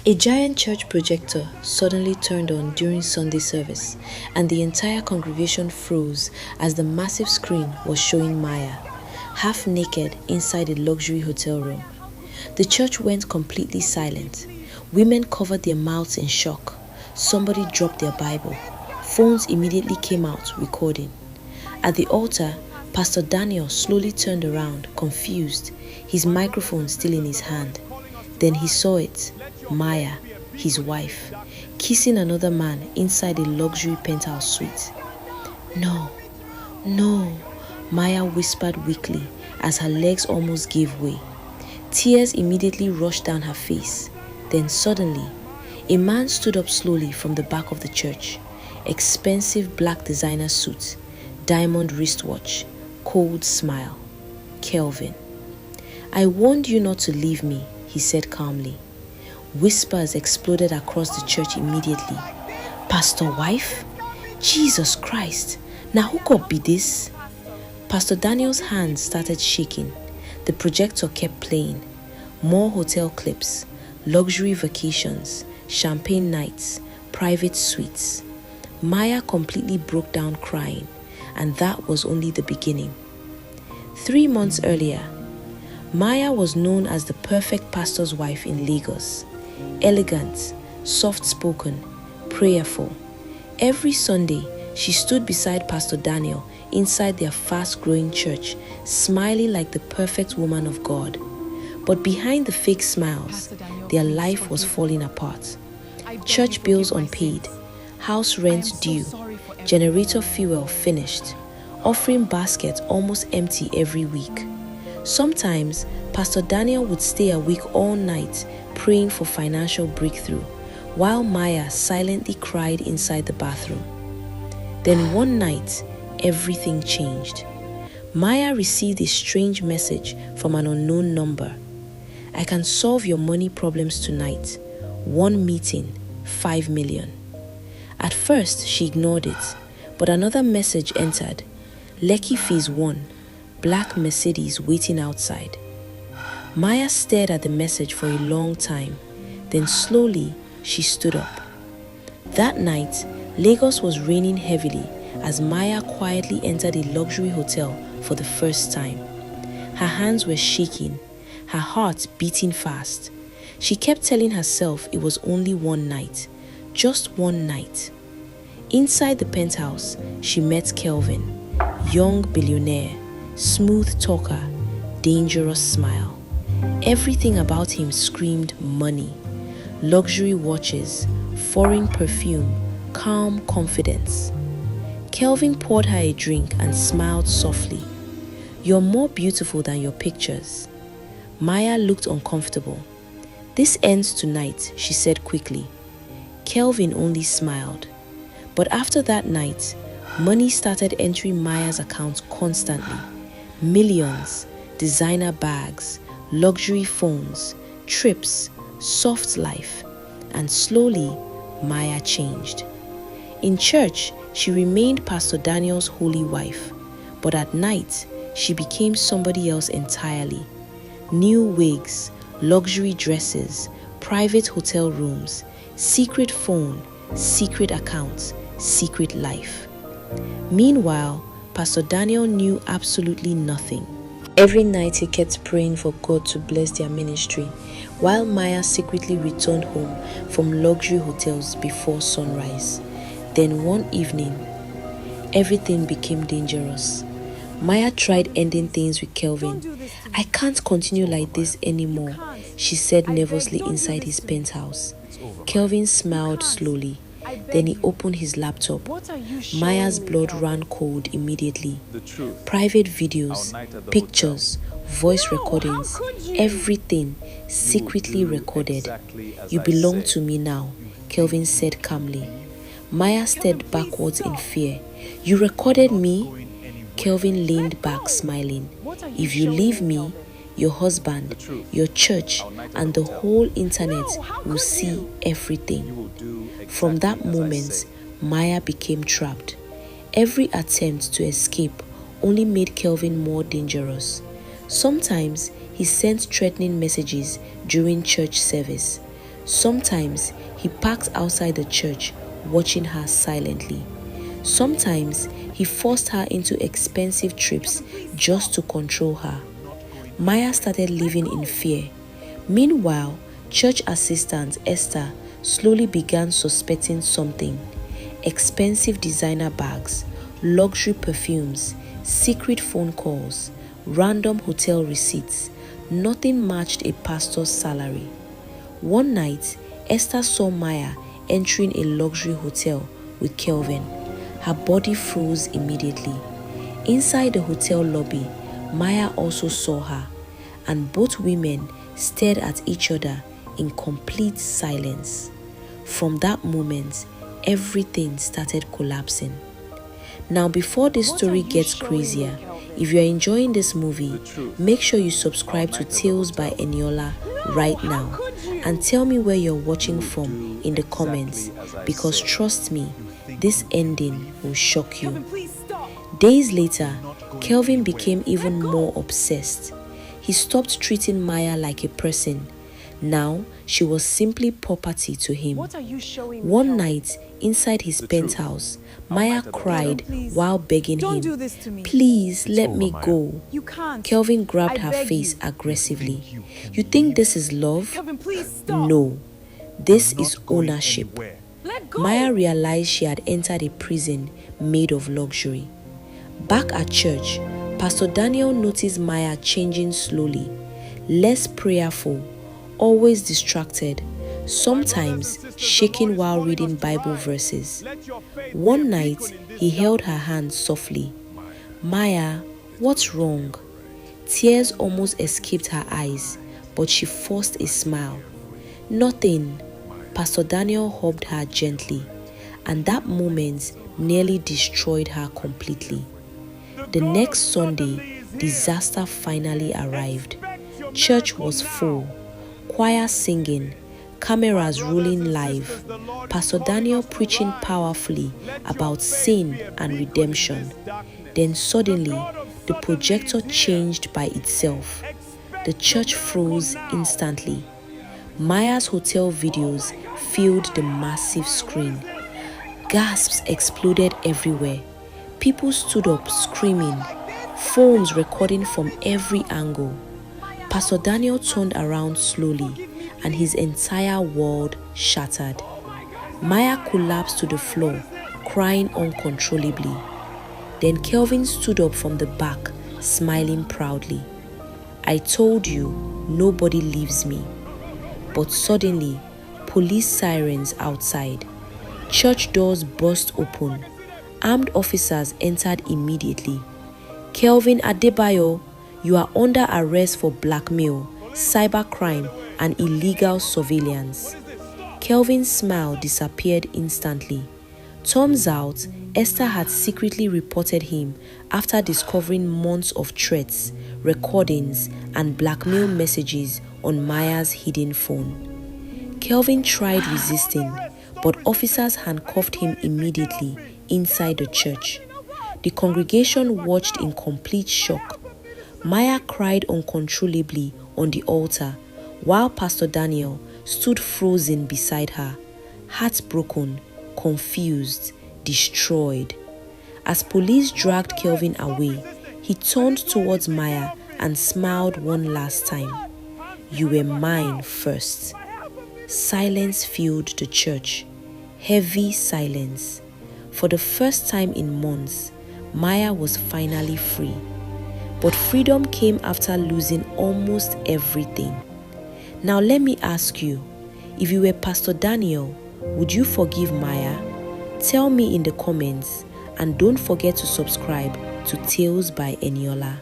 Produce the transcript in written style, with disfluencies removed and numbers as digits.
A giant church projector suddenly turned on during Sunday service, and the entire congregation froze as the massive screen was showing Maya, half naked inside a luxury hotel room. The church went completely silent. Women covered their mouths in shock. Somebody dropped their Bible. Phones immediately came out, recording. At the altar, Pastor Daniel slowly turned around, confused, his microphone still in his hand. Then he saw it, Maya, his wife, kissing another man inside a luxury penthouse suite. No, no, Maya whispered weakly as her legs almost gave way. Tears immediately rushed down her face. Then suddenly, a man stood up slowly from the back of the church. Expensive black designer suit, diamond wristwatch, cold smile. Kelvin. "I warned you not to leave me," he said calmly. Whispers exploded across the church immediately. "Pastor wife? Jesus Christ, now who could be this?" Pastor Daniel's hands started shaking. The projector kept playing. More hotel clips, luxury vacations, champagne nights, private suites. Maya completely broke down crying, and that was only the beginning. 3 months earlier, Maya was known as the perfect pastor's wife in Lagos. Elegant, soft-spoken, prayerful. Every Sunday, she stood beside Pastor Daniel inside their fast-growing church, smiling like the perfect woman of God. But behind the fake smiles, their life was falling apart. Church bills unpaid, house rent due, generator fuel finished, offering basket almost empty every week. Sometimes, Pastor Daniel would stay awake all night praying for financial breakthrough, while Maya silently cried inside the bathroom. Then one night, everything changed. Maya received a strange message from an unknown number. "I can solve your money problems tonight. 1 meeting, 5 million. At first, she ignored it, but another message entered. Lekki Phase 1, black Mercedes waiting outside. Maya stared at the message for a long time. Then slowly, she stood up. That night, Lagos was raining heavily as Maya quietly entered a luxury hotel for the first time. Her hands were shaking, her heart beating fast. She kept telling herself it was only one night, just one night. Inside the penthouse, she met Kelvin, young billionaire, smooth talker, dangerous smile. Everything about him screamed money. Luxury watches, foreign perfume, calm confidence. Kelvin poured her a drink and smiled softly. "You're more beautiful than your pictures." Maya looked uncomfortable. "This ends tonight," she said quickly. Kelvin only smiled. But after that night, money started entering Maya's account constantly. Millions, designer bags, luxury phones, trips, soft life. And slowly, Maya changed. In church, she remained Pastor Daniel's holy wife. But at night, she became somebody else entirely. New wigs, luxury dresses, private hotel rooms, secret phone, secret accounts, secret life. Meanwhile, Pastor Daniel knew absolutely nothing. Every night he kept praying for God to bless their ministry, while Maya secretly returned home from luxury hotels before sunrise. Then one evening, everything became dangerous. Maya tried ending things with Kelvin. "I can't continue like this anymore," she said nervously inside his penthouse. Kelvin smiled slowly. Then he opened his laptop. Maya's blood ran cold immediately. Private videos, pictures, voice recordings, everything secretly recorded. "You belong to me now," Kelvin said calmly. Maya stared backwards in fear. "You recorded me?" Kelvin leaned back smiling. "If you leave me, your husband, your church, and the whole internet will see everything." From that moment, Maya became trapped. Every attempt to escape only made Kelvin more dangerous. Sometimes he sent threatening messages during church service. Sometimes he parked outside the church watching her silently. Sometimes he forced her into expensive trips just to control her. Maya started living in fear. Meanwhile, church assistant Esther slowly began suspecting something. Expensive designer bags, luxury perfumes, secret phone calls, random hotel receipts. Nothing matched a pastor's salary. One night, Esther saw Maya entering a luxury hotel with Kelvin. Her body froze immediately. Inside the hotel lobby, Maya also saw her, and both women stared at each other in complete silence. From that moment, everything started collapsing. Now, before this story gets crazier, if you are enjoying this movie, make sure you subscribe to Tales by Eniola right now and tell me where you're watching from in the comments, because trust me, this ending will shock you. Days later, Kelvin became even more obsessed. He stopped treating Maya like a person. Now, she was simply property to him. One night, inside his penthouse, Maya cried while begging him, "Please let me go." Kelvin grabbed her face aggressively. "You think this is love? No, this is ownership." Maya realized she had entered a prison made of luxury. Back at church, Pastor Daniel noticed Maya changing slowly, less prayerful, always distracted, sometimes shaking while reading Bible verses. One night, he held her hand softly. "Maya, what's wrong?" Tears almost escaped her eyes, but she forced a smile. "Nothing." Pastor Daniel hugged her gently, and that moment nearly destroyed her completely. The next Sunday, disaster finally arrived. Church was full, choir singing, cameras rolling live, Pastor Daniel preaching powerfully about sin and redemption. Then suddenly, the projector changed by itself. The church froze instantly. Maya's hotel videos filled the massive screen. Gasps exploded everywhere. People stood up screaming, phones recording from every angle. Pastor Daniel turned around slowly, and his entire world shattered. Maya collapsed to the floor, crying uncontrollably. Then Kelvin stood up from the back, smiling proudly. "I told you, nobody leaves me." But suddenly, police sirens outside. Church doors burst open. Armed officers entered immediately. "Kelvin Adebayo, you are under arrest for blackmail, cybercrime, and illegal surveillance." Kelvin's smile disappeared instantly. Turns out, Esther had secretly reported him after discovering months of threats, recordings, and blackmail messages on Maya's hidden phone. Kelvin tried resisting, but officers handcuffed him immediately inside the church. The congregation watched in complete shock. Maya cried uncontrollably on the altar, while Pastor Daniel stood frozen beside her, heartbroken, confused, destroyed. As police dragged Kelvin away, he turned towards Maya and smiled one last time. "You were mine first." Silence filled the church, heavy silence. For the first time in months, Maya was finally free. But freedom came after losing almost everything. Now let me ask you, if you were Pastor Daniel, would you forgive Maya? Tell me in the comments, and don't forget to subscribe to Tales by Eniola.